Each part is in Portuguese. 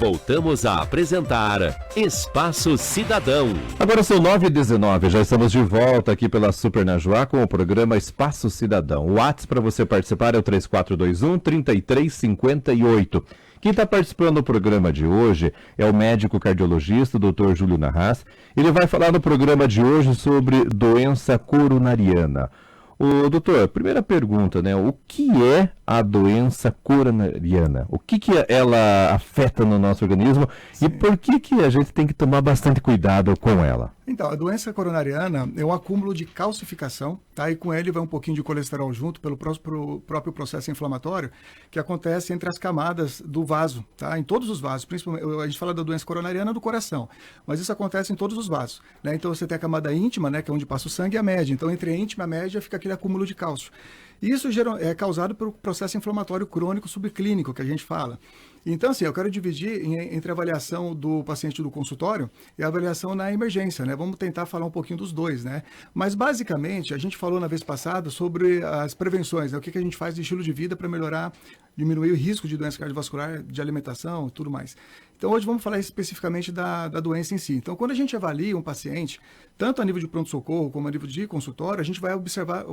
Voltamos a apresentar Espaço Cidadão. Agora são 9h19, já estamos de volta aqui pela Super Najuá com o programa Espaço Cidadão. O WhatsApp para você participar é o 3421-3358. Quem está participando do programa de hoje é o médico cardiologista, Dr. Júlio Narras. Ele vai falar no programa de hoje sobre doença coronariana. Ô, doutor, primeira pergunta, né? O que é a doença coronariana? O que ela afeta no nosso organismo? Sim. E por que a gente tem que tomar bastante cuidado com ela? Então, a doença coronariana é um acúmulo de calcificação, tá? E com ele vai um pouquinho de colesterol junto pelo próprio processo inflamatório que acontece entre as camadas do vaso, tá? Em todos os vasos, principalmente, a gente fala da doença coronariana do coração, mas isso acontece em todos os vasos, né? Então você tem a camada íntima, né, que é onde passa o sangue, e a média. Então entre a íntima e a média fica aquele acúmulo de cálcio. E isso é causado pelo processo inflamatório crônico subclínico que a gente fala. Então, assim, eu quero dividir entre a avaliação do paciente do consultório e a avaliação na emergência, né? Vamos tentar falar um pouquinho dos dois, né? Mas, basicamente, a gente falou na vez passada sobre as prevenções, né? O que a gente faz de estilo de vida para melhorar, diminuir o risco de doença cardiovascular, de alimentação e tudo mais. Então, hoje vamos falar especificamente da doença em si. Então, quando a gente avalia um paciente, tanto a nível de pronto-socorro como a nível de consultório, a gente vai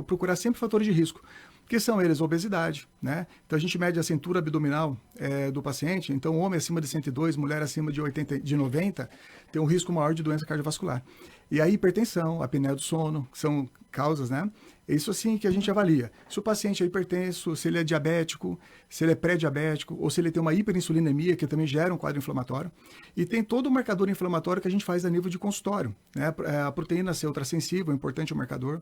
procurar sempre fatores de risco, que são eles a obesidade, né? Então, a gente mede a cintura abdominal do paciente. Então, homem acima de 102, mulher acima de 90, tem um risco maior de doença cardiovascular. E a hipertensão, a apneia do sono, que são causas, né? É isso assim que a gente avalia. Se o paciente é hipertenso, se ele é diabético, se ele é pré-diabético, ou se ele tem uma hiperinsulinemia, que também gera um quadro inflamatório. E tem todo o marcador inflamatório que a gente faz a nível de consultório, né? A proteína C ultrassensível, é importante o marcador.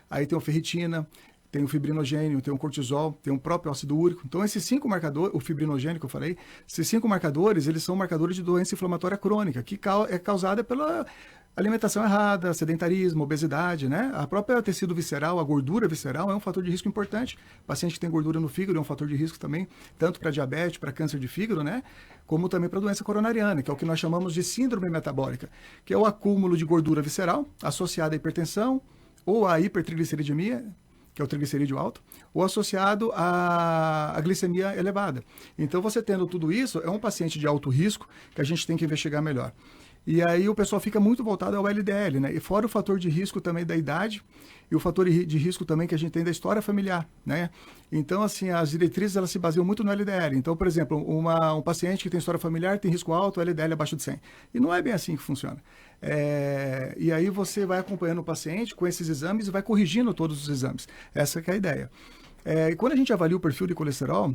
Aí tem o ferritina, tem o fibrinogênio, tem o cortisol, tem o próprio ácido úrico. Então, esses 5 marcadores, o fibrinogênio que eu falei, esses 5 marcadores, eles são marcadores de doença inflamatória crônica, que é causada pela alimentação errada, sedentarismo, obesidade, né? A própria tecido visceral, a gordura visceral é um fator de risco importante. O paciente que tem gordura no fígado é um fator de risco também, tanto para diabetes, para câncer de fígado, né? Como também para doença coronariana, que é o que nós chamamos de síndrome metabólica, que é o acúmulo de gordura visceral associada à hipertensão ou à hipertrigliceridemia, que é o triglicerídeo alto, ou associado à glicemia elevada. Então, você tendo tudo isso, é um paciente de alto risco que a gente tem que investigar melhor. E aí o pessoal fica muito voltado ao LDL, né? E fora o fator de risco também da idade e o fator de risco também que a gente tem da história familiar, né? Então, assim, as diretrizes, elas se baseiam muito no LDL. Então, por exemplo, um paciente que tem história familiar tem risco alto, LDL abaixo de 100. E não é bem assim que funciona. E aí você vai acompanhando o paciente com esses exames e vai corrigindo todos os exames. Essa que é a ideia. E quando a gente avalia o perfil de colesterol,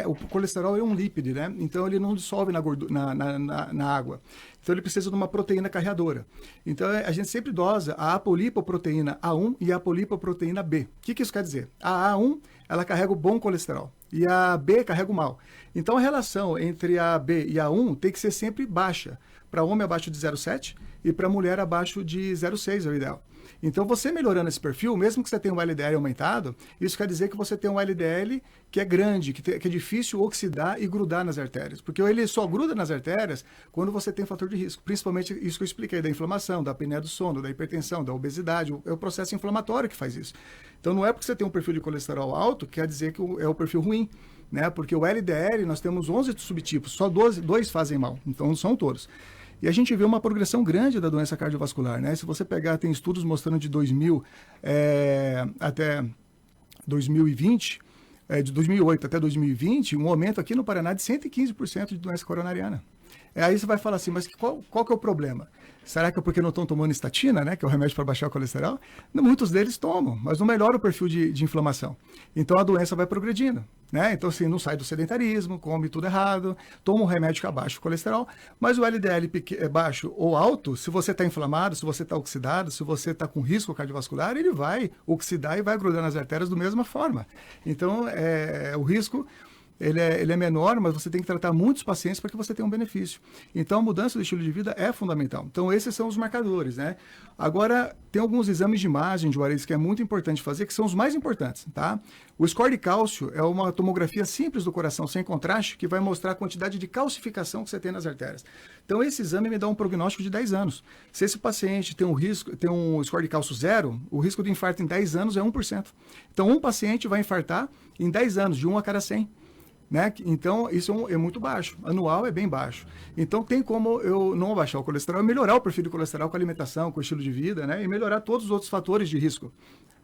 o colesterol é um lípide, né? Então ele não dissolve na água. Então ele precisa de uma proteína carreadora. Então a gente sempre dosa a apolipoproteína A1 e a apolipoproteína B. O que isso quer dizer? A A1, ela carrega o bom colesterol e a B carrega o mau. Então a relação entre a B e a A1 tem que ser sempre baixa. Para homem abaixo de 0,7 e para mulher abaixo de 0,6 é o ideal. Então, você melhorando esse perfil, mesmo que você tenha um LDL aumentado, isso quer dizer que você tem um LDL que é grande, que é difícil oxidar e grudar nas artérias. Porque ele só gruda nas artérias quando você tem fator de risco. Principalmente isso que eu expliquei, da inflamação, da apneia do sono, da hipertensão, da obesidade. É o processo inflamatório que faz isso. Então, não é porque você tem um perfil de colesterol alto que quer dizer que é o perfil ruim, né? Porque o LDL, nós temos 11 subtipos, só 2 fazem mal. Então, não são todos. E a gente vê uma progressão grande da doença cardiovascular, né? Se você pegar, tem estudos mostrando de 2000 até 2020, de 2008 até 2020, um aumento aqui no Paraná de 115% de doença coronariana. Aí você vai falar assim, mas qual que é o problema? Será que é porque não estão tomando estatina, né, que é o remédio para baixar o colesterol? Muitos deles tomam, mas não melhora o perfil de inflamação. Então a doença vai progredindo, né? Então assim, não sai do sedentarismo, come tudo errado, toma um remédio que abaixa o colesterol, mas o LDL é baixo ou alto, se você está inflamado, se você está oxidado, se você está com risco cardiovascular, ele vai oxidar e vai grudar nas artérias da mesma forma. Então o risco... Ele é menor, mas você tem que tratar muitos pacientes para que você tenha um benefício. Então, a mudança do estilo de vida é fundamental. Então, esses são os marcadores, né? Agora, tem alguns exames de imagem de Juarez que é muito importante fazer, que são os mais importantes, tá? O score de cálcio é uma tomografia simples do coração, sem contraste, que vai mostrar a quantidade de calcificação que você tem nas artérias. Então, esse exame me dá um prognóstico de 10 anos. Se esse paciente tem um score de cálcio 0, o risco de infarto em 10 anos é 1%. Então, um paciente vai infartar em 10 anos, de 1 a cada 100. né? Então, isso é muito baixo. Anual é bem baixo. Então, tem como eu não abaixar o colesterol, melhorar o perfil de colesterol com a alimentação, com o estilo de vida, né? E melhorar todos os outros fatores de risco,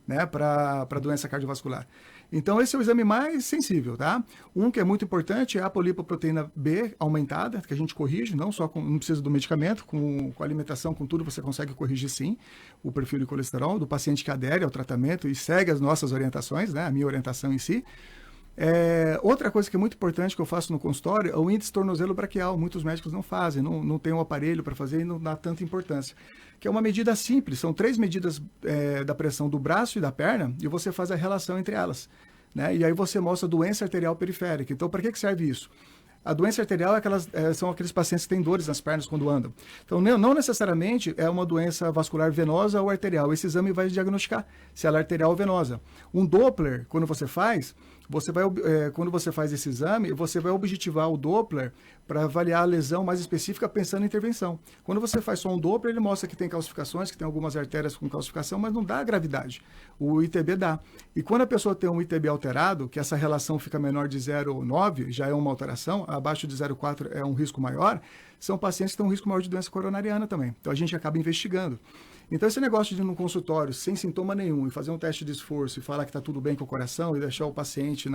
né? Para doença cardiovascular. Então, esse é o exame mais sensível, tá? Um que é muito importante é a polipoproteína B aumentada, que a gente corrige, não precisa do medicamento, com a alimentação, com tudo, você consegue corrigir sim o perfil de colesterol do paciente que adere ao tratamento e segue as nossas orientações, né? A minha orientação em si. Outra coisa que é muito importante que eu faço no consultório é o índice tornozelo braquial. Muitos médicos não fazem, não tem um aparelho para fazer e não dá tanta importância. Que é uma medida simples, são 3 medidas da pressão do braço e da perna e você faz a relação entre elas, né? E aí você mostra a doença arterial periférica. Então, para que serve isso? A doença arterial são aqueles pacientes que têm dores nas pernas quando andam. Então, não necessariamente é uma doença vascular venosa ou arterial. Esse exame vai diagnosticar se ela é arterial ou venosa. Um Doppler, quando você faz esse exame, você vai objetivar o Doppler para avaliar a lesão mais específica pensando em intervenção. Quando você faz só um Doppler, ele mostra que tem calcificações, que tem algumas artérias com calcificação, mas não dá gravidade. O ITB dá. E quando a pessoa tem um ITB alterado, que essa relação fica menor de 0,9, já é uma alteração, abaixo de 0,4 é um risco maior, são pacientes que têm um risco maior de doença coronariana também. Então a gente acaba investigando. Então esse negócio de ir num consultório sem sintoma nenhum e fazer um teste de esforço e falar que está tudo bem com o coração e deixar o paciente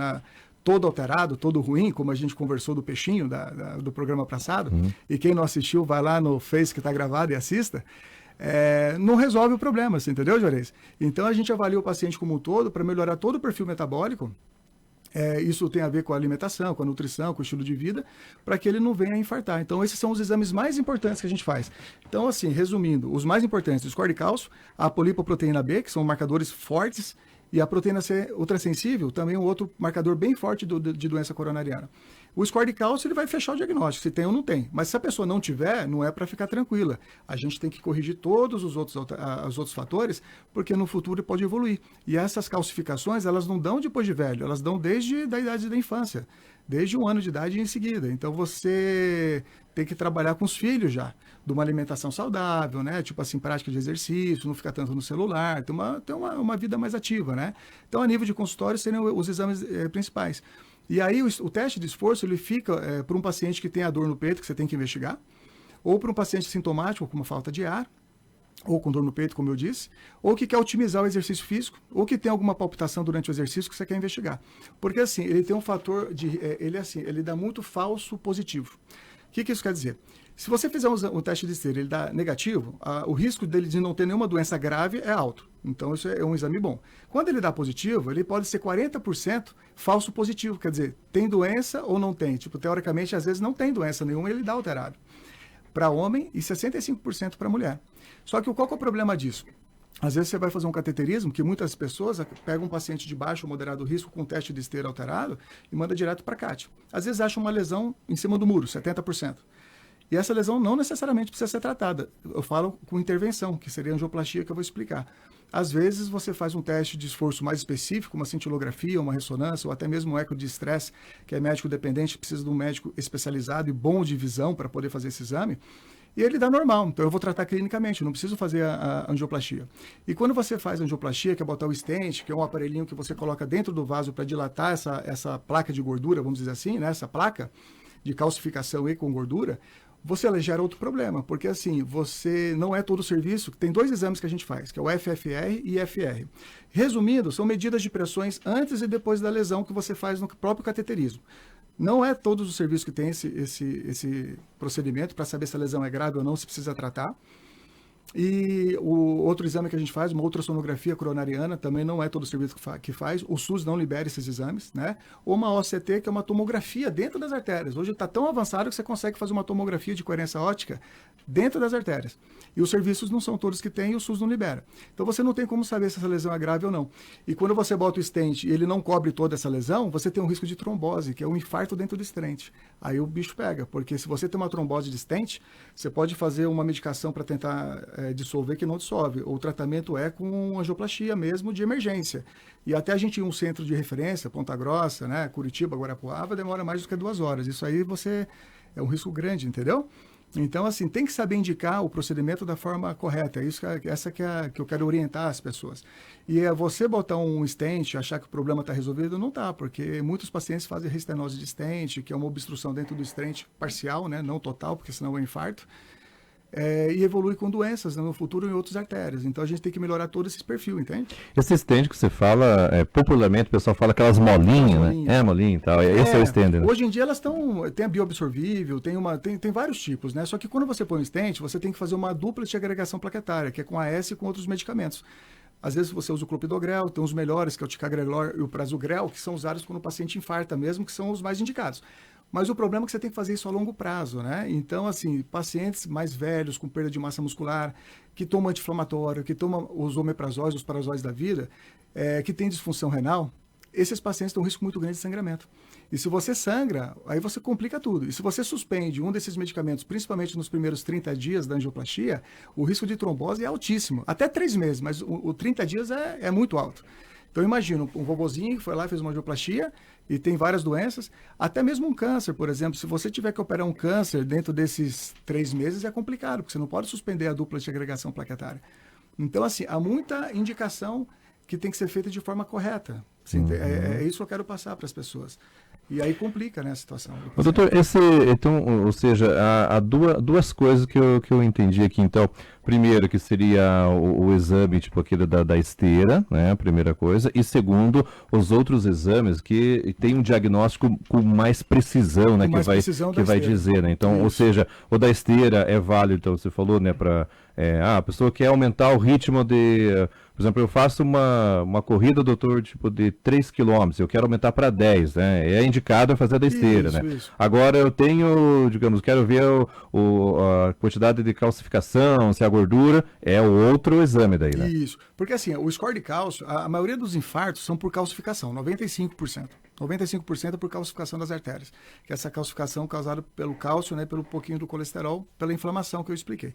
todo alterado, todo ruim, como a gente conversou do peixinho do programa passado, e quem não assistiu vai lá no Face que está gravado e assista, não resolve o problema, você entendeu, Juarez? Então a gente avalia o paciente como um todo para melhorar todo o perfil metabólico. Isso tem a ver com a alimentação, com a nutrição, com o estilo de vida, para que ele não venha a infartar. Então, esses são os exames mais importantes que a gente faz. Então, assim, resumindo, os mais importantes, o score de cálcio, a polipoproteína B, que são marcadores fortes, e a proteína C ultrassensível, também um outro marcador bem forte de doença coronariana. O score de cálcio ele vai fechar o diagnóstico, se tem ou não tem. Mas se a pessoa não tiver, não é para ficar tranquila. A gente tem que corrigir todos os outros fatores, porque no futuro pode evoluir. E essas calcificações, elas não dão depois de velho, elas dão desde a idade da infância, desde 1 ano de idade e em seguida. Então você tem que trabalhar com os filhos já, de uma alimentação saudável, né? Tipo assim, prática de exercício, não ficar tanto no celular, ter uma vida mais ativa, né? Então, a nível de consultório, seriam os exames principais. E aí, o teste de esforço, ele fica para um paciente que tem a dor no peito, que você tem que investigar, ou para um paciente sintomático, com uma falta de ar, ou com dor no peito, como eu disse, ou que quer otimizar o exercício físico, ou que tem alguma palpitação durante o exercício que você quer investigar. Porque, assim, ele tem um fator ele dá muito falso positivo. O que isso quer dizer? Se você fizer um teste de esteira e ele dá negativo, o risco dele de não ter nenhuma doença grave é alto. Então, isso é um exame bom. Quando ele dá positivo, ele pode ser 40% falso positivo. Quer dizer, tem doença ou não tem? Tipo, teoricamente, às vezes não tem doença nenhuma e ele dá alterado. Para homem e 65% para mulher. Só que qual que é o problema disso? Às vezes você vai fazer um cateterismo, que muitas pessoas pegam um paciente de baixo ou moderado risco com teste de esteira alterado e manda direto para CAT. Às vezes acham uma lesão em cima do muro, 70%. E essa lesão não necessariamente precisa ser tratada. Eu falo com intervenção, que seria a angioplastia, que eu vou explicar. Às vezes você faz um teste de esforço mais específico, uma cintilografia, uma ressonância, ou até mesmo um eco de estresse, que é médico dependente, precisa de um médico especializado e bom de visão para poder fazer esse exame. E ele dá normal, então eu vou tratar clinicamente, não preciso fazer a angioplastia. E quando você faz a angioplastia, que é botar o stent, que é um aparelhinho que você coloca dentro do vaso para dilatar essa placa de gordura, vamos dizer assim, né? Essa placa de calcificação e com gordura, você gera outro problema, porque assim, você não é todo o serviço, tem 2 exames que a gente faz, que é o FFR e IFR. Resumindo, são medidas de pressões antes e depois da lesão que você faz no próprio cateterismo. Não é todos os serviços que tem esse procedimento para saber se a lesão é grave ou não, se precisa tratar. E o outro exame que a gente faz, uma ultrassonografia coronariana, também não é todo o serviço que faz. O SUS não libera esses exames, né? Ou uma OCT, que é uma tomografia dentro das artérias. Hoje está tão avançado que você consegue fazer uma tomografia de coerência óptica dentro das artérias. E os serviços não são todos que têm e o SUS não libera. Então você não tem como saber se essa lesão é grave ou não. E quando você bota o stent e ele não cobre toda essa lesão, você tem um risco de trombose, que é um infarto dentro do stent. Aí o bicho pega, porque se você tem uma trombose de stent, você pode fazer uma medicação para tentar dissolver que não dissolve. O tratamento é com angioplastia mesmo de emergência. E até a gente ir a um centro de referência, Ponta Grossa, né, Curitiba, Guarapuava, demora mais do que 2 horas. Isso aí é um risco grande, entendeu? Então, assim, tem que saber indicar o procedimento da forma correta. Essa que eu quero orientar as pessoas. E você botar um stent, achar que o problema está resolvido, não está, porque muitos pacientes fazem restenose de stent, que é uma obstrução dentro do stent parcial, né, não total, porque senão é um infarto. E evolui com doenças, né, no futuro em outras artérias. Então a gente tem que melhorar todo esse perfil, entende? Esse stent que você fala, popularmente o pessoal fala aquelas molinhas, né? Molinha e tal. Esse é o stent, né? Hoje em dia elas tem a bioabsorvível, tem vários tipos, né? Só que quando você põe um stent, você tem que fazer uma dupla de agregação plaquetária, que é com AS e com outros medicamentos. Às vezes você usa o clopidogrel, tem os melhores, que é o ticagrelor e o prasugrel, que são usados quando o paciente infarta mesmo, que são os mais indicados. Mas o problema é que você tem que fazer isso a longo prazo, né? Então, assim, pacientes mais velhos, com perda de massa muscular, que tomam anti-inflamatório, que tomam os omeprazóis, os parazóis da vida, que tem disfunção renal, esses pacientes têm um risco muito grande de sangramento. E se você sangra, aí você complica tudo. E se você suspende um desses medicamentos, principalmente nos primeiros 30 dias da angioplastia, o risco de trombose é altíssimo. Até 3 meses, mas o 30 dias é muito alto. Então, imagina, um vovozinho que foi lá, fez uma angioplastia e tem várias doenças, até mesmo um câncer, por exemplo. Se você tiver que operar um câncer dentro desses 3 meses, é complicado, porque você não pode suspender a dupla de agregação plaquetária. Então, assim, há muita indicação que tem que ser feita de forma correta. É isso que eu quero passar para as pessoas. E aí complica, né, a situação. Doutor, então, ou seja, há duas coisas que eu entendi aqui. Então, primeiro, que seria o exame, tipo aquele da esteira, né, a primeira coisa. E segundo, os outros exames que tem um diagnóstico com mais precisão, né, que vai dizer, né. Então, ou seja, o da esteira é válido, então você falou, né, para a pessoa quer aumentar o ritmo por exemplo, eu faço uma corrida, doutor, tipo de 3 km, eu quero aumentar para 10, né? É indicado fazer da esteira, né? Isso. Agora eu tenho, digamos, quero ver a quantidade de calcificação, se a gordura, é o outro exame daí, né? Isso, porque assim, o score de cálcio, a maioria dos infartos são por calcificação, 95%. 95% é por calcificação das artérias, que é essa calcificação causada pelo cálcio, né, pelo pouquinho do colesterol, pela inflamação que eu expliquei.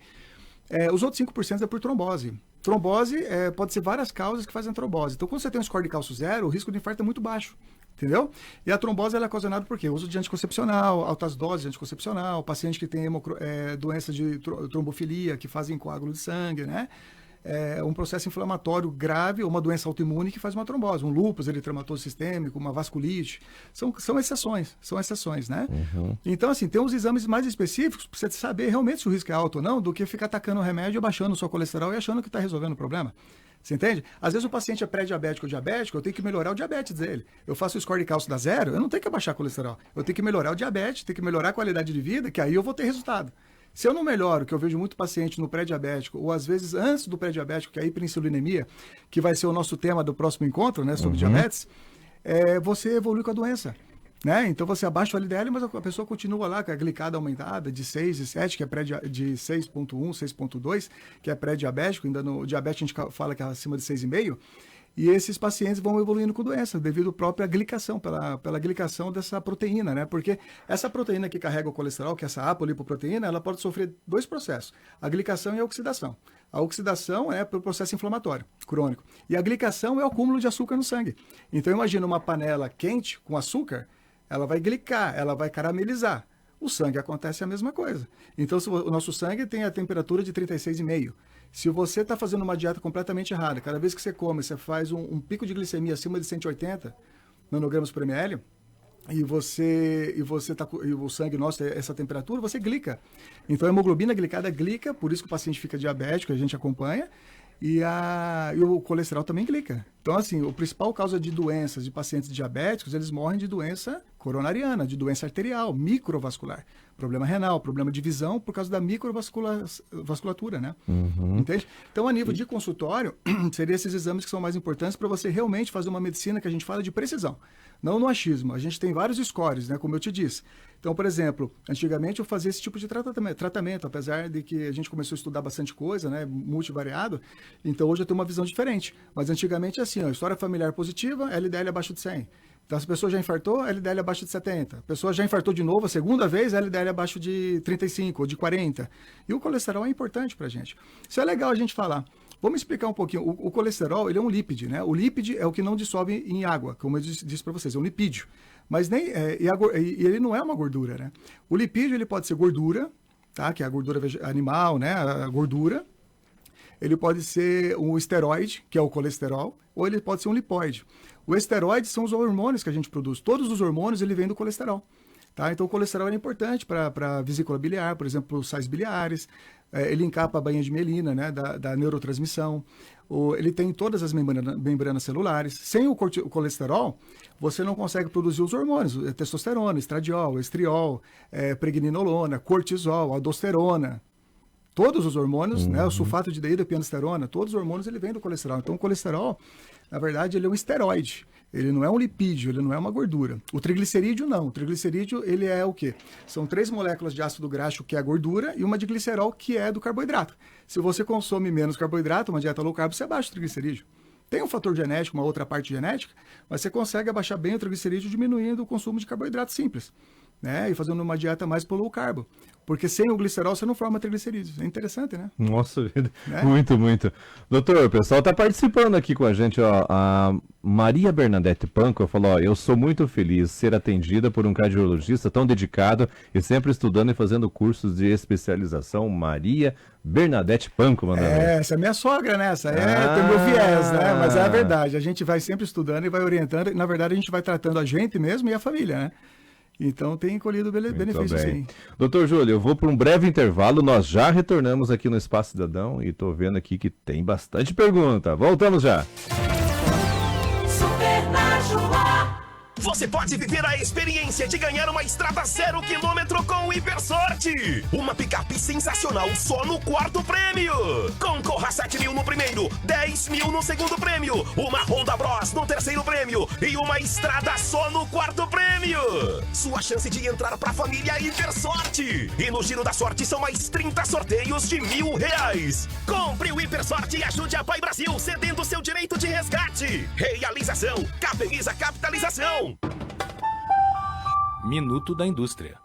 Os outros 5% é por trombose. Trombose pode ser várias causas que fazem trombose. Então, quando você tem um score de cálcio 0, o risco de infarto é muito baixo, entendeu? E a trombose ela é ocasionada por quê? Uso de anticoncepcional, altas doses de anticoncepcional, paciente que tem doença de trombofilia, que fazem coágulo de sangue, né? Um processo inflamatório grave ou uma doença autoimune que faz uma trombose, um lúpus eritematoso sistêmico, uma vasculite, são exceções, né? Uhum. Então, assim, tem uns exames mais específicos para você saber realmente se o risco é alto ou não, do que ficar atacando o remédio, abaixando o seu colesterol e achando que está resolvendo o problema. Você entende? Às vezes o paciente é pré-diabético ou diabético, eu tenho que melhorar o diabetes dele. Eu faço o score de cálcio da 0, eu não tenho que abaixar o colesterol. Eu tenho que melhorar o diabetes, tenho que melhorar a qualidade de vida, que aí eu vou ter resultado. Se eu não melhoro, que eu vejo muito paciente no pré-diabético, ou às vezes antes do pré-diabético, que é a hiperinsulinemia, que vai ser o nosso tema do próximo encontro, né, sobre diabetes, você evolui com a doença. Né? Então você abaixa o LDL, mas a pessoa continua lá com a glicada aumentada de 6,7, que é de 6,1, 6,2, que é pré-diabético, ainda no diabetes a gente fala que é acima de 6,5, e esses pacientes vão evoluindo com doença, devido à própria glicação, pela glicação dessa proteína, né? Porque essa proteína que carrega o colesterol, que é essa apolipoproteína, ela pode sofrer 2 processos, a glicação e a oxidação. A oxidação é pelo processo inflamatório crônico, e a glicação é o acúmulo de açúcar no sangue. Então imagina uma panela quente com açúcar, ela vai glicar, ela vai caramelizar. O sangue acontece a mesma coisa. Então, o nosso sangue tem a temperatura de 36,5. Se você está fazendo uma dieta completamente errada, cada vez que você come, você faz um pico de glicemia acima de 180 nanogramas por ml, e o sangue nosso tem essa temperatura, você glica. Então, a hemoglobina glicada glica, por isso que o paciente fica diabético, a gente acompanha, e o colesterol também glica. Então, assim, a principal causa de doenças de pacientes diabéticos, eles morrem de doença coronariana, de doença arterial, microvascular. Problema renal, problema de visão, por causa da microvasculatura, né? Uhum. Entende? Então, a nível de consultório, seriam esses exames que são mais importantes para você realmente fazer uma medicina que a gente fala de precisão. Não no achismo. A gente tem vários scores, né? Como eu te disse. Então, por exemplo, antigamente eu fazia esse tipo de tratamento, apesar de que a gente começou a estudar bastante coisa, né? Multivariado. Então, hoje eu tenho uma visão diferente. Mas antigamente é assim, ó, história familiar positiva, LDL abaixo de 100. Então, se a pessoa já infartou, LDL abaixo de 70. A pessoa já infartou de novo, a segunda vez, LDL abaixo de 35 ou de 40. E o colesterol é importante para a gente. Isso é legal a gente falar. Vamos explicar um pouquinho. O colesterol, ele é um lípide, né? O lípide é o que não dissolve em água, como eu disse para vocês, é um lipídio. Mas ele não é uma gordura, né? O lipídio, ele pode ser gordura, tá? Que é a gordura animal, né? A gordura. Ele pode ser um esteroide, que é o colesterol, ou ele pode ser um lipóide. O esteroide são os hormônios que a gente produz. Todos os hormônios, ele vem do colesterol. Tá? Então, o colesterol é importante para a vesícula biliar, por exemplo, os sais biliares. Ele encapa a bainha de mielina, né, da neurotransmissão. Ele tem todas as membranas celulares. Sem o colesterol, você não consegue produzir os hormônios. Testosterona, estradiol, estriol, pregnenolona, cortisol, aldosterona. Todos os hormônios, né, o sulfato de dehidroepiandrosterona, todos os hormônios ele vem do colesterol. Então, o colesterol, na verdade, ele é um esteroide. Ele não é um lipídio, ele não é uma gordura. O triglicerídeo, não. O triglicerídeo, ele é o quê? São 3 moléculas de ácido graxo, que é a gordura, e uma de glicerol, que é do carboidrato. Se você consome menos carboidrato, uma dieta low carb, você abaixa o triglicerídeo. Tem um fator genético, uma outra parte genética, mas você consegue abaixar bem o triglicerídeo diminuindo o consumo de carboidrato simples, né? E fazendo uma dieta mais low carb. Porque sem o glicerol você não forma triglicerídeos. É interessante, né? Nossa vida, muito, muito. Doutor, o pessoal está participando aqui com a gente, ó. A Maria Bernadette Panco falou, ó, eu sou muito feliz de ser atendida por um cardiologista tão dedicado e sempre estudando e fazendo cursos de especialização. Maria Bernadette Panco, mandando. Essa é minha sogra, né? Essa tem meu viés, né? Mas é a verdade. A gente vai sempre estudando e vai orientando. E, na verdade, a gente vai tratando a gente mesmo e a família, né? Então tem colhido benefício, sim. Doutor Júlio, eu vou para um breve intervalo, nós já retornamos aqui no Espaço Cidadão e estou vendo aqui que tem bastante pergunta. Voltamos já. Você pode viver a experiência de ganhar uma estrada 0 km com o Hipersorte. Uma picape sensacional só no 4º prêmio. Concorra a 7 mil no primeiro, 10 mil no segundo prêmio, uma Honda Bros no 3º prêmio e uma estrada só no 4º prêmio. Sua chance de entrar pra família Hipersorte. E no Giro da Sorte são mais 30 sorteios de R$1.000. Compre o Hipersorte e ajude a Pai Brasil, cedendo seu direito de resgate. Realização, Capemisa Capitalização. Minuto da Indústria.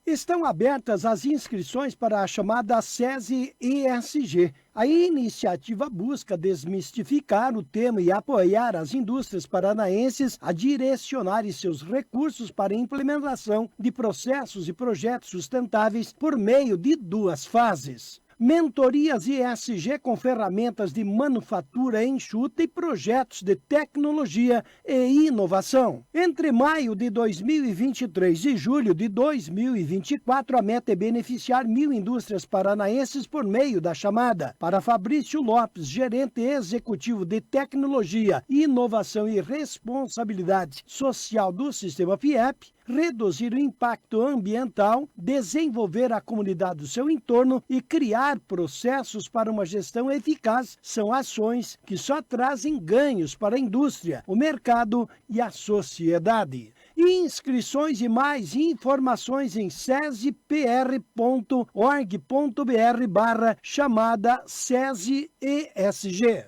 Estão abertas as inscrições para a chamada SESI ESG. A iniciativa busca desmistificar o tema e apoiar as indústrias paranaenses a direcionarem seus recursos para a implementação de processos e projetos sustentáveis por meio de 2 fases. Mentorias ESG com ferramentas de manufatura enxuta e projetos de tecnologia e inovação. Entre maio de 2023 e julho de 2024, a meta é beneficiar 1.000 indústrias paranaenses por meio da chamada. Para Fabrício Lopes, gerente executivo de tecnologia, inovação e responsabilidade social do Sistema FIEP, reduzir o impacto ambiental, desenvolver a comunidade do seu entorno e criar processos para uma gestão eficaz são ações que só trazem ganhos para a indústria, o mercado e a sociedade. Inscrições e mais informações em sesipr.org.br/chamada SESI ESG.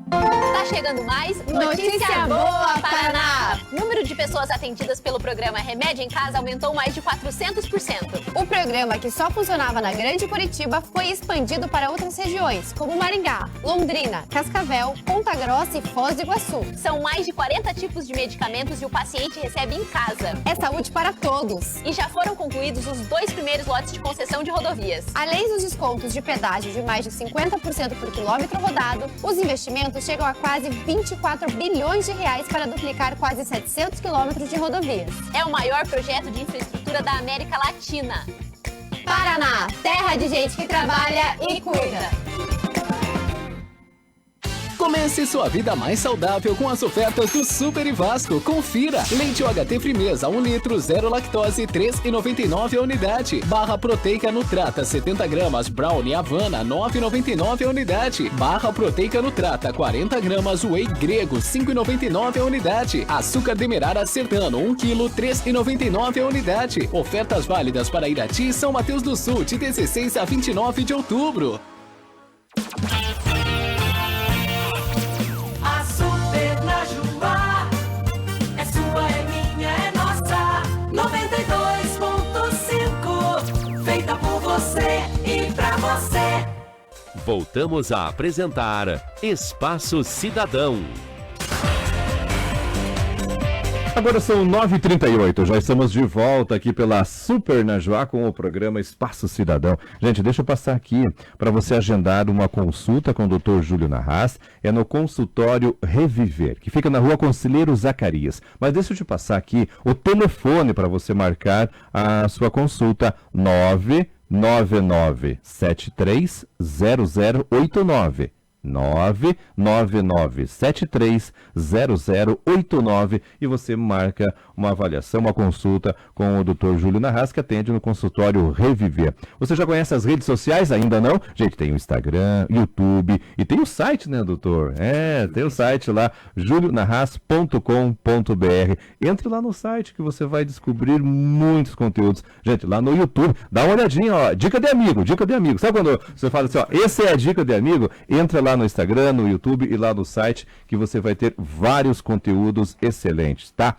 Tá chegando mais Notícia Boa, Paraná! O número de pessoas atendidas pelo programa Remédio em Casa aumentou mais de 400%. O programa, que só funcionava na Grande Curitiba, foi expandido para outras regiões, como Maringá, Londrina, Cascavel, Ponta Grossa e Foz do Iguaçu. São mais de 40 tipos de medicamentos e o paciente recebe em casa. É saúde para todos. E já foram concluídos os 2 primeiros lotes de concessão de rodovias. Além dos descontos de pedágio de mais de 50% por quilômetro rodado, os investimentos chegam a quase 24 bilhões de reais para duplicar quase 700 quilômetros de rodovias. É o maior projeto de infraestrutura da América Latina. Paraná, terra de gente que trabalha e cuida. Comece sua vida mais saudável com as ofertas do Super e Vasco. Confira! Leite UHT Frimeza 1 litro, 0 lactose, R$ 3,99 a unidade. Barra proteica Nutrata 70 gramas, Brownie Havana, R$ 9,99 a unidade. Barra proteica Nutrata 40 gramas, Whey Grego, R$ 5,99 a unidade. Açúcar Demerara Sertano 1 kg, R$ 3,99 a unidade. Ofertas válidas para Irati e São Mateus do Sul, de 16 a 29 de outubro. Voltamos a apresentar Espaço Cidadão. Agora são 9h38, já estamos de volta aqui pela Super Najuá com o programa Espaço Cidadão. Gente, deixa eu passar aqui para você agendar uma consulta com o Dr. Júlio Narras, é no consultório Reviver, que fica na rua Conselheiro Zacarias. Mas deixa eu te passar aqui o telefone para você marcar a sua consulta, 999730089. 999730089 e você marca uma avaliação, uma consulta com o Dr. Júlio Narras, que atende no consultório Reviver. Você já conhece as redes sociais? Ainda não? Gente, tem o Instagram, YouTube e tem o site, né, doutor? Tem o site lá, julionarras.com.br. Entre lá no site que você vai descobrir muitos conteúdos. Gente, lá no YouTube, dá uma olhadinha, ó, dica de amigo. Sabe quando você fala assim, ó, esse é a dica de amigo? Entra lá no Instagram, no YouTube e lá no site que você vai ter vários conteúdos excelentes, tá?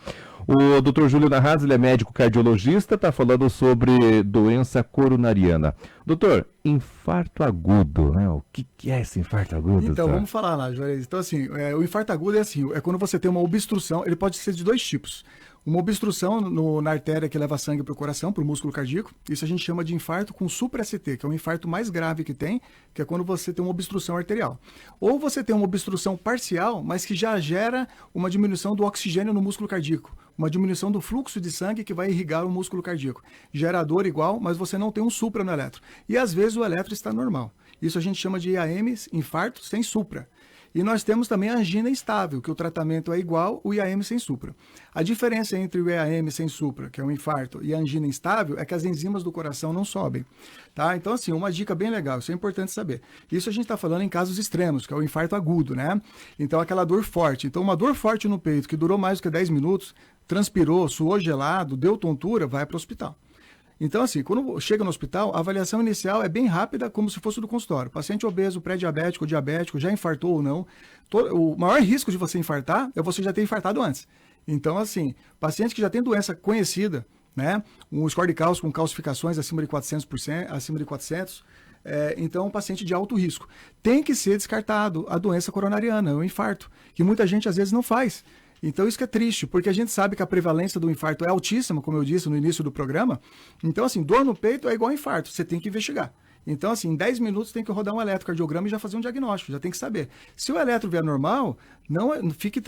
O Dr. Júlio Narras, ele é médico cardiologista, tá falando sobre doença coronariana. Doutor, infarto agudo, né? O que é esse infarto agudo? Então, tá? vamos falar lá, Juarez. Então, assim, o infarto agudo é quando você tem uma obstrução, ele pode ser de dois tipos. Uma obstrução na artéria que leva sangue para o coração, para o músculo cardíaco. Isso a gente chama de infarto com supra-ST, que é o infarto mais grave que tem, que é quando você tem uma obstrução arterial. Ou você tem uma obstrução parcial, mas que já gera uma diminuição do oxigênio no músculo cardíaco, uma diminuição do fluxo de sangue que vai irrigar o músculo cardíaco. Gera dor igual, mas você não tem um supra no eletro. E às vezes o eletro está normal. Isso a gente chama de IAM, infarto sem supra. E nós temos também a angina instável, que o tratamento é igual o IAM sem supra. A diferença entre o IAM sem supra, que é um infarto, e a angina instável é que as enzimas do coração não sobem. Tá? Então, assim, uma dica bem legal, isso é importante saber. Isso a gente está falando em casos extremos, que é o infarto agudo, né? Então, aquela dor forte. Então, uma dor forte no peito que durou mais do que 10 minutos, transpirou, suou gelado, deu tontura, vai para o hospital. Então, assim, quando chega no hospital, a avaliação inicial é bem rápida, como se fosse do consultório. Paciente obeso, pré-diabético, diabético, já infartou ou não. O maior risco de você infartar é você já ter infartado antes. Então, assim, paciente que já tem doença conhecida, né, um score de cálcio com calcificações acima de 400, então, um paciente de alto risco. Tem que ser descartado a doença coronariana, o infarto, que muita gente às vezes não faz. Então, isso que é triste, porque a gente sabe que a prevalência do infarto é altíssima, como eu disse no início do programa. Então, assim, dor no peito é igual a infarto, você tem que investigar. Então, assim, em 10 minutos tem que rodar um eletrocardiograma e já fazer um diagnóstico, já tem que saber. Se o eletro vier normal, não fique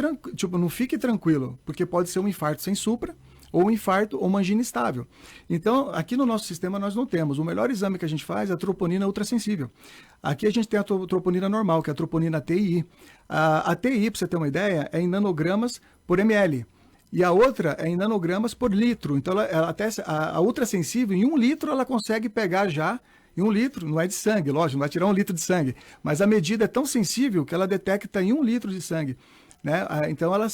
tranquilo, porque pode ser um infarto sem supra, ou um infarto ou uma angina instável. Então, aqui no nosso sistema nós não temos. O melhor exame que a gente faz é a troponina ultrassensível. Aqui a gente tem a troponina normal, que é a troponina TI. A TI, para você ter uma ideia, é em nanogramas por ml. E a outra é em nanogramas por litro. Então, a ultrassensível, em 1 litro, ela consegue pegar já. Em 1 litro, não é de sangue, lógico, não vai tirar 1 litro de sangue. Mas a medida é tão sensível que ela detecta em 1 litro de sangue. Né? Então, ela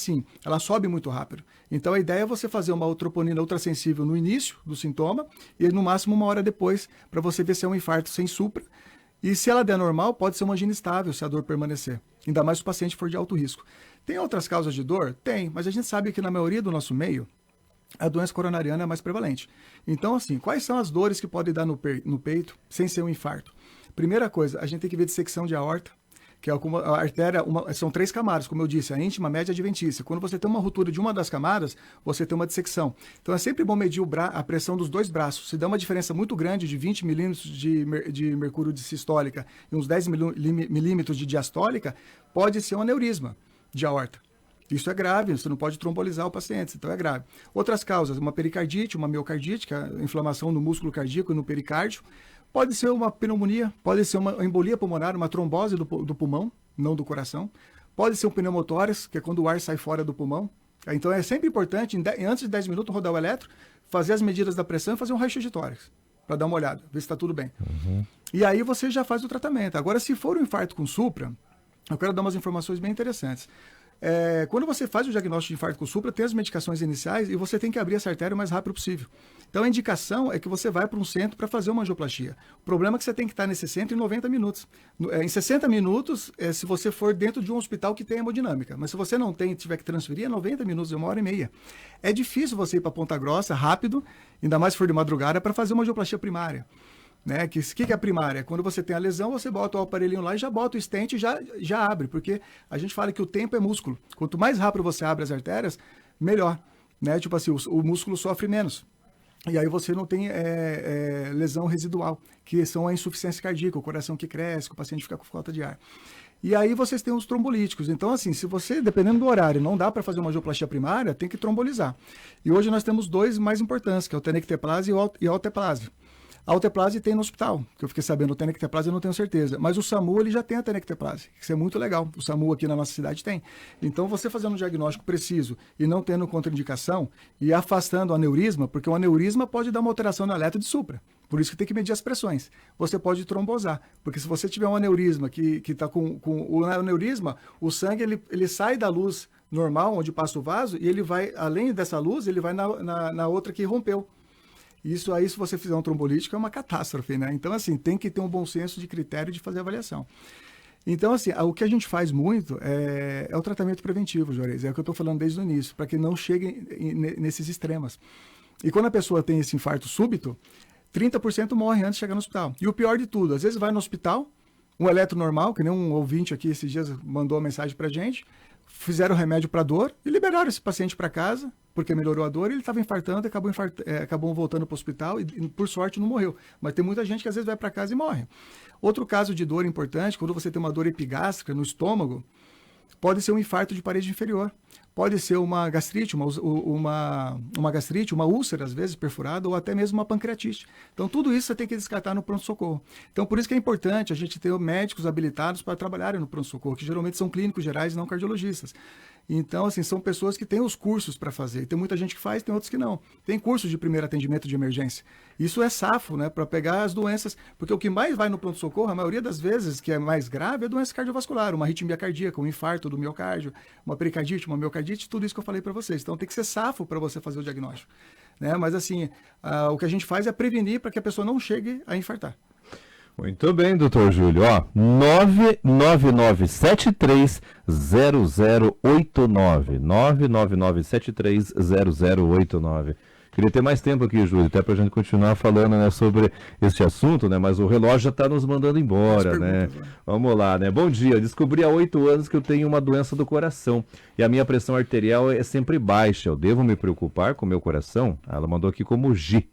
sobe muito rápido. Então, a ideia é você fazer uma troponina ultrassensível no início do sintoma e, no máximo, 1 hora depois, para você ver se é um infarto sem supra. E se ela der normal, pode ser uma angina instável, se a dor permanecer. Ainda mais se o paciente for de alto risco. Tem outras causas de dor? Tem, mas a gente sabe que na maioria do nosso meio, a doença coronariana é mais prevalente. Então, assim, quais são as dores que podem dar no peito sem ser um infarto? Primeira coisa, a gente tem que ver dissecção de aorta, que é a artéria, são 3 camadas, como eu disse, a íntima, média e adventícia. Quando você tem uma ruptura de uma das camadas, você tem uma dissecção. Então é sempre bom medir a pressão dos 2 braços. Se dá uma diferença muito grande de 20 milímetros de mercúrio de sistólica e uns 10 milímetros de diastólica, pode ser um aneurisma de aorta. Isso é grave, você não pode trombolizar o paciente, então é grave. Outras causas, uma pericardite, uma miocardite, que é a inflamação no músculo cardíaco e no pericárdio. Pode ser uma pneumonia, pode ser uma embolia pulmonar, uma trombose do pulmão, não do coração. Pode ser um pneumotórax, que é quando o ar sai fora do pulmão. Então é sempre importante, antes de 10 minutos, rodar o eletro, fazer as medidas da pressão e fazer um raio-x de tórax, para dar uma olhada, ver se está tudo bem. Uhum. E aí você já faz o tratamento. Agora, se for um infarto com supra, eu quero dar umas informações bem interessantes. Quando você faz o diagnóstico de infarto com supra, tem as medicações iniciais e você tem que abrir essa artéria o mais rápido possível. Então, a indicação é que você vai para um centro para fazer uma angioplastia. O problema é que você tem que estar nesse centro em 90 minutos. Em 60 minutos, se você for dentro de um hospital que tem hemodinâmica. Mas se você não tem e tiver que transferir, é 90 minutos, é 1h30. É difícil você ir para Ponta Grossa rápido, ainda mais se for de madrugada, para fazer uma angioplastia primária. Né? Que é a primária? Quando você tem a lesão, você bota o aparelhinho lá e já bota o stent e já abre, porque a gente fala que o tempo é músculo. Quanto mais rápido você abre as artérias, melhor. né? Tipo assim, o músculo sofre menos. E aí você não tem lesão residual, que são a insuficiência cardíaca, o coração que cresce, o paciente fica com falta de ar. E aí vocês têm os trombolíticos. Então, assim, se você, dependendo do horário, não dá para fazer uma angioplastia primária, tem que trombolizar. E hoje nós temos dois mais importantes, que é o tenecteplase e a alteplase. A alteplase tem no hospital, que eu fiquei sabendo, o tenecteplase eu não tenho certeza. Mas o SAMU, ele já tem a tenecteplase, que isso é muito legal. O SAMU aqui na nossa cidade tem. Então, você fazendo um diagnóstico preciso e não tendo contraindicação e afastando o aneurisma, porque o aneurisma pode dar uma alteração na letra de supra. Por isso que tem que medir as pressões. Você pode trombosar, porque se você tiver um aneurisma que está com o aneurisma, o sangue ele sai da luz normal, onde passa o vaso, e ele vai, além dessa luz, ele vai na outra que rompeu. Isso aí, se você fizer um trombolítico, é uma catástrofe, né? Então, assim, tem que ter um bom senso de critério de fazer avaliação. Então, assim, o que a gente faz muito é o tratamento preventivo, Juarez. É o que eu estou falando desde o início, para que não cheguem nesses extremos. E quando a pessoa tem esse infarto súbito, 30% morre antes de chegar no hospital. E o pior de tudo, às vezes vai no hospital, um eletro normal, que nem um ouvinte aqui esses dias mandou uma mensagem pra gente, fizeram remédio para dor e liberaram esse paciente para casa, porque melhorou a dor, e ele estava infartando, acabou voltando para o hospital e, por sorte, não morreu. Mas tem muita gente que às vezes vai para casa e morre. Outro caso de dor importante, quando você tem uma dor epigástrica no estômago, pode ser um infarto de parede inferior. Pode ser uma gastrite, uma gastrite, uma úlcera, às vezes, perfurada, ou até mesmo uma pancreatite. Então, tudo isso você tem que descartar no pronto-socorro. Então, por isso que é importante a gente ter médicos habilitados para trabalharem no pronto-socorro, que geralmente são clínicos gerais, não cardiologistas. Então, assim, são pessoas que têm os cursos para fazer. Tem muita gente que faz, tem outros que não. Tem cursos de primeiro atendimento de emergência. Isso é safo, né, para pegar as doenças, porque o que mais vai no pronto-socorro, a maioria das vezes, que é mais grave, é doença cardiovascular, uma arritmia cardíaca, um infarto do miocárdio, uma pericardite, uma miocardite, tudo isso que eu falei para vocês. Então, tem que ser safo para você fazer o diagnóstico, né? Mas, assim, o que a gente faz é prevenir para que a pessoa não chegue a infartar. Muito bem, doutor Júlio. Ó, 999730089. 999730089. Queria ter mais tempo aqui, Júlio, até para a gente continuar falando, né, sobre este assunto, né? Mas o relógio já está nos mandando embora, né? Vamos lá, né? Bom dia. Descobri há 8 anos que eu tenho uma doença do coração e a minha pressão arterial é sempre baixa. Eu devo me preocupar com o meu coração? Ela mandou aqui como G.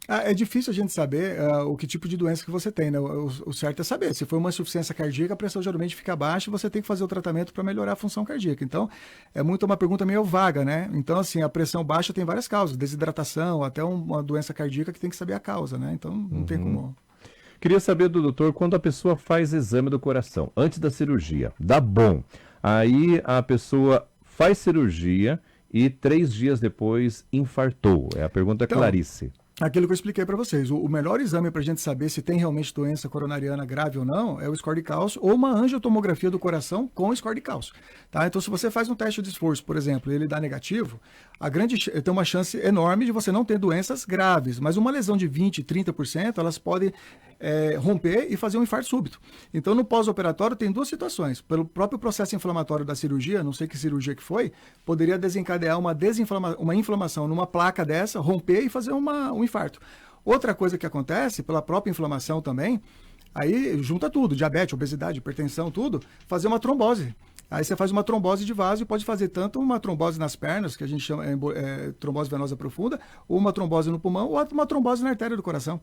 É difícil a gente saber o que tipo de doença que você tem, né? O certo é saber. Se for uma insuficiência cardíaca, a pressão geralmente fica baixa e você tem que fazer o tratamento para melhorar a função cardíaca. Então, é muito uma pergunta meio vaga, né? Então, assim, a pressão baixa tem várias causas, desidratação, até uma doença cardíaca que tem que saber a causa, né? Então, não tem como... Queria saber do doutor, quando a pessoa faz exame do coração, antes da cirurgia, dá bom. Aí a pessoa faz cirurgia e 3 dias depois infartou. É a pergunta da Clarice. Aquilo que eu expliquei para vocês, o melhor exame para a gente saber se tem realmente doença coronariana grave ou não é o score de cálcio ou uma angiotomografia do coração com score de cálcio. Tá? Então, se você faz um teste de esforço, por exemplo, e ele dá negativo, tem uma chance enorme de você não ter doenças graves, mas uma lesão de 20%, 30%, elas podem romper e fazer um infarto súbito. Então, no pós-operatório tem 2 situações. Pelo próprio processo inflamatório da cirurgia, não sei que cirurgia que foi, poderia desencadear uma inflamação numa placa dessa, romper e fazer um infarto. Outra coisa que acontece, pela própria inflamação também, aí junta tudo, diabetes, obesidade, hipertensão, tudo, fazer uma trombose. Aí você faz uma trombose de vaso e pode fazer tanto uma trombose nas pernas, que a gente chama trombose venosa profunda, ou uma trombose no pulmão, ou uma trombose na artéria do coração.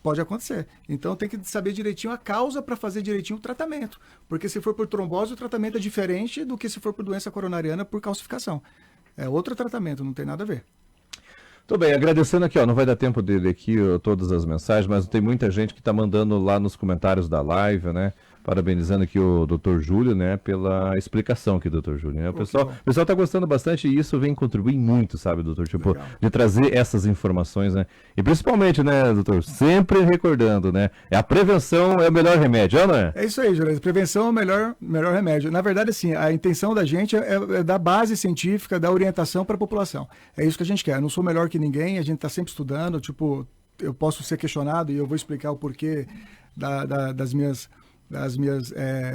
Pode acontecer. Então tem que saber direitinho a causa para fazer direitinho o tratamento. Porque se for por trombose, o tratamento é diferente do que se for por doença coronariana por calcificação. É outro tratamento, não tem nada a ver. Tô bem, agradecendo aqui, ó, não vai dar tempo de ler aqui todas as mensagens, mas tem muita gente que está mandando lá nos comentários da live, né? Parabenizando aqui o Dr. Júlio, né, pela explicação aqui, Dr. Júlio, né? O pessoal tá gostando bastante e isso vem contribuir muito, sabe, doutor? Tipo, legal, de trazer essas informações, né? E principalmente, né, doutor, sempre recordando, né? A prevenção é o melhor remédio, não é? É isso aí, Júlio. Prevenção é o melhor remédio. Na verdade, assim, a intenção da gente é dar base científica, dar orientação para a população. É isso que a gente quer. Eu não sou melhor que ninguém, a gente está sempre estudando, tipo, eu posso ser questionado e eu vou explicar o porquê das minhas das minhas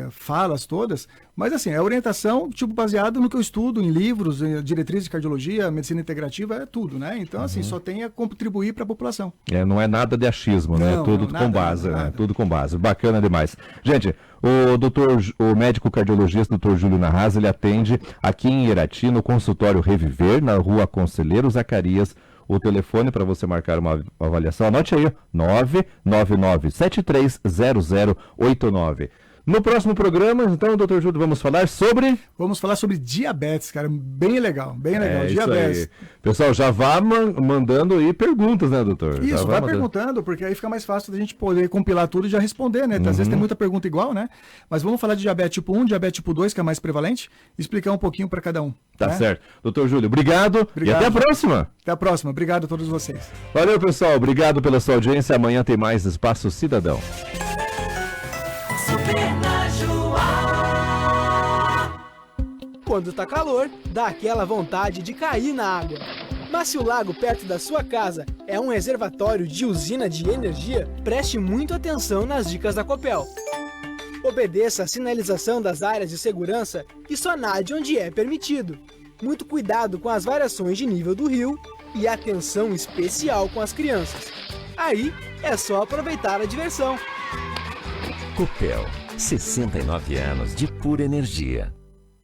falas todas, mas assim, é orientação tipo baseada no que eu estudo em livros, em diretrizes de cardiologia, medicina integrativa, é tudo, né? Então, assim, só tem a contribuir para a população. Não é nada de achismo, né? Tudo com base, né? Tudo com base. Bacana demais. Gente, o médico cardiologista Dr. Júlio Narras, ele atende aqui em Irati, no consultório Reviver, na rua Conselheiro Zacarias. O telefone para você marcar uma avaliação, anote aí, 999730089. No próximo programa, então, doutor Júlio, vamos falar sobre... Vamos falar sobre diabetes, cara, bem legal, diabetes. Isso aí. Pessoal, já vá mandando aí perguntas, né, doutor? Isso, vai perguntando, porque aí fica mais fácil da gente poder compilar tudo e já responder, né? Às vezes tem muita pergunta igual, né? Mas vamos falar de diabetes tipo 1, diabetes tipo 2, que é mais prevalente, e explicar um pouquinho para cada um. Tá certo. Doutor Júlio, obrigado e até a próxima. Até a próxima. Obrigado a todos vocês. Valeu, pessoal. Obrigado pela sua audiência. Amanhã tem mais Espaço Cidadão. Quando tá calor, dá aquela vontade de cair na água. Mas se o lago perto da sua casa é um reservatório de usina de energia, preste muito atenção nas dicas da Copel. Obedeça a sinalização das áreas de segurança e só nade onde é permitido. Muito cuidado com as variações de nível do rio e atenção especial com as crianças. Aí é só aproveitar a diversão. Copel, 69 anos de pura energia.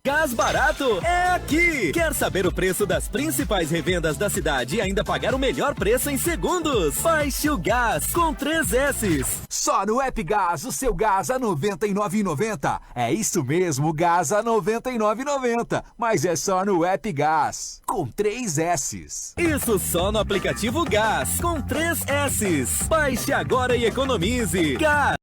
Gás barato é aqui! Quer saber o preço das principais revendas da cidade e ainda pagar o melhor preço em segundos? Baixe o Gás com 3 S's. Só no App Gás, o seu gás a R$ 99,90. É isso mesmo, gás a R$ 99,90. Mas é só no App Gás, com 3 S's. Isso só no aplicativo Gás, com 3 S's. Baixe agora e economize. Gás.